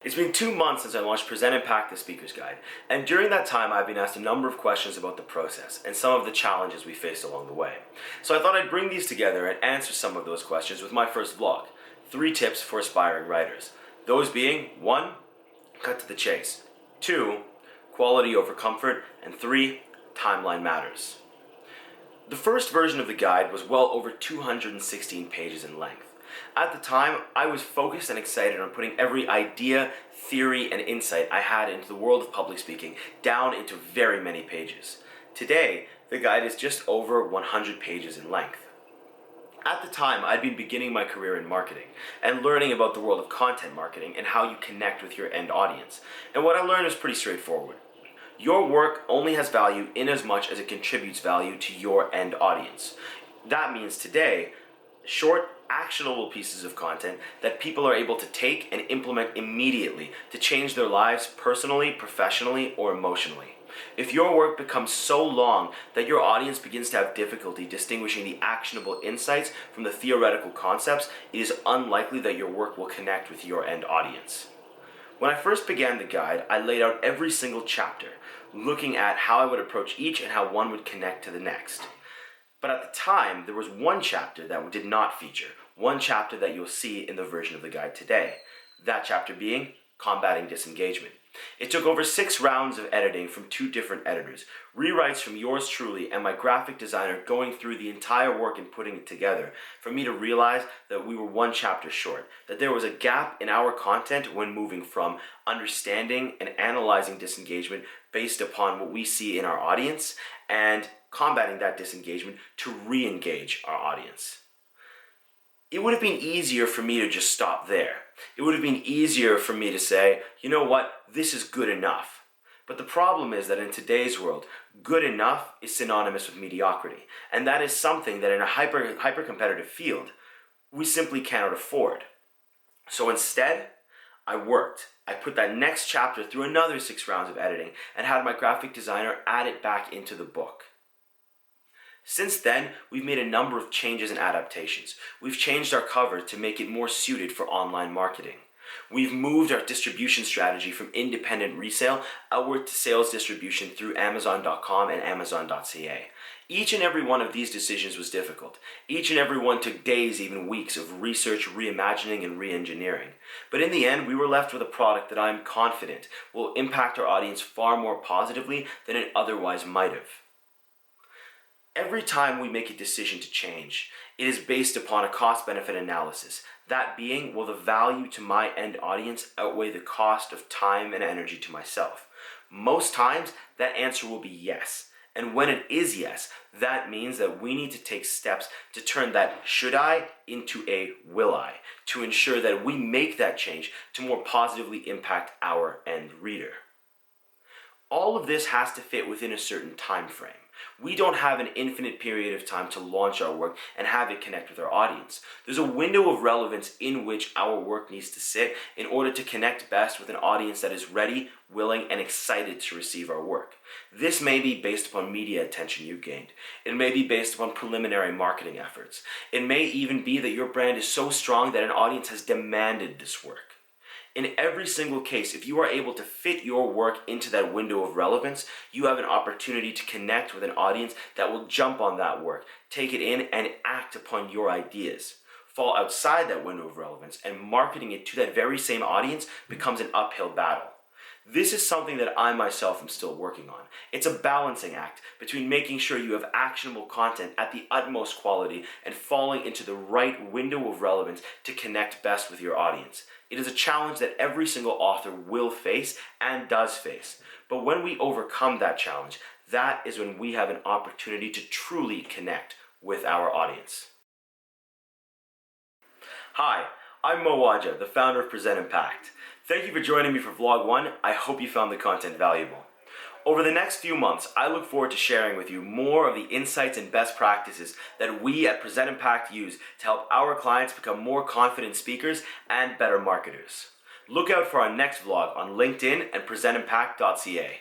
It's been 2 months since I launched Present Impact, the Speaker's Guide, and during that time I've been asked a number of questions about the process and some of the challenges we faced along the way. So I thought I'd bring these together and answer some of those questions with my first vlog, 3 tips for aspiring writers. Those being 1. Cut to the chase, 2. Quality over comfort, and 3. Timeline matters. The first version of the guide was well over 216 pages in length. At the time, I was focused and excited on putting every idea, theory, and insight I had into the world of public speaking down into very many pages. Today, the guide is just over 100 pages in length. At the time, I'd been beginning my career in marketing and learning about the world of content marketing and how you connect with your end audience. And what I learned was pretty straightforward. Your work only has value in as much as it contributes value to your end audience. That means today, short, actionable pieces of content that people are able to take and implement immediately to change their lives personally, professionally, or emotionally. If your work becomes so long that your audience begins to have difficulty distinguishing the actionable insights from the theoretical concepts, it is unlikely that your work will connect with your end audience. When I first began the guide, I laid out every single chapter, looking at how I would approach each and how one would connect to the next. But at the time, there was one chapter that did not feature, one chapter that you'll see in the version of the guide today. That chapter being Combating Disengagement. It took over 6 rounds of editing from 2 different editors, rewrites from yours truly and my graphic designer going through the entire work and putting it together, for me to realize that we were one chapter short, that there was a gap in our content when moving from understanding and analyzing disengagement based upon what we see in our audience and combating that disengagement to re-engage our audience. It would have been easier for me to just stop there. It would have been easier for me to say, you know what, this is good enough. But the problem is that in today's world, good enough is synonymous with mediocrity. And that is something that in a hyper-competitive field, we simply cannot afford. So instead, I worked. I put that next chapter through another 6 rounds of editing and had my graphic designer add it back into the book. Since then, we've made a number of changes and adaptations. We've changed our cover to make it more suited for online marketing. We've moved our distribution strategy from independent resale outward to sales distribution through Amazon.com and Amazon.ca. Each and every one of these decisions was difficult. Each and every one took days, even weeks, of research, reimagining, and re-engineering. But in the end, we were left with a product that I'm confident will impact our audience far more positively than it otherwise might have. Every time we make a decision to change, it is based upon a cost-benefit analysis. That being, will the value to my end audience outweigh the cost of time and energy to myself? Most times, that answer will be yes. And when it is yes, that means that we need to take steps to turn that should I into a will I, to ensure that we make that change to more positively impact our end reader. All of this has to fit within a certain time frame. We don't have an infinite period of time to launch our work and have it connect with our audience. There's a window of relevance in which our work needs to sit in order to connect best with an audience that is ready, willing, and excited to receive our work. This may be based upon media attention you've gained. It may be based upon preliminary marketing efforts. It may even be that your brand is so strong that an audience has demanded this work. In every single case, if you are able to fit your work into that window of relevance, you have an opportunity to connect with an audience that will jump on that work, take it in, and act upon your ideas. Fall outside that window of relevance, and marketing it to that very same audience becomes an uphill battle. This is something that I myself am still working on. It's a balancing act between making sure you have actionable content at the utmost quality and falling into the right window of relevance to connect best with your audience. It is a challenge that every single author will face and does face. But when we overcome that challenge, that is when we have an opportunity to truly connect with our audience. Hi, I'm Waja, the founder of Present Impact. Thank you for joining me for Vlog 1. I hope you found the content valuable. Over the next few months, I look forward to sharing with you more of the insights and best practices that we at Present Impact use to help our clients become more confident speakers and better marketers. Look out for our next vlog on LinkedIn and presentimpact.ca.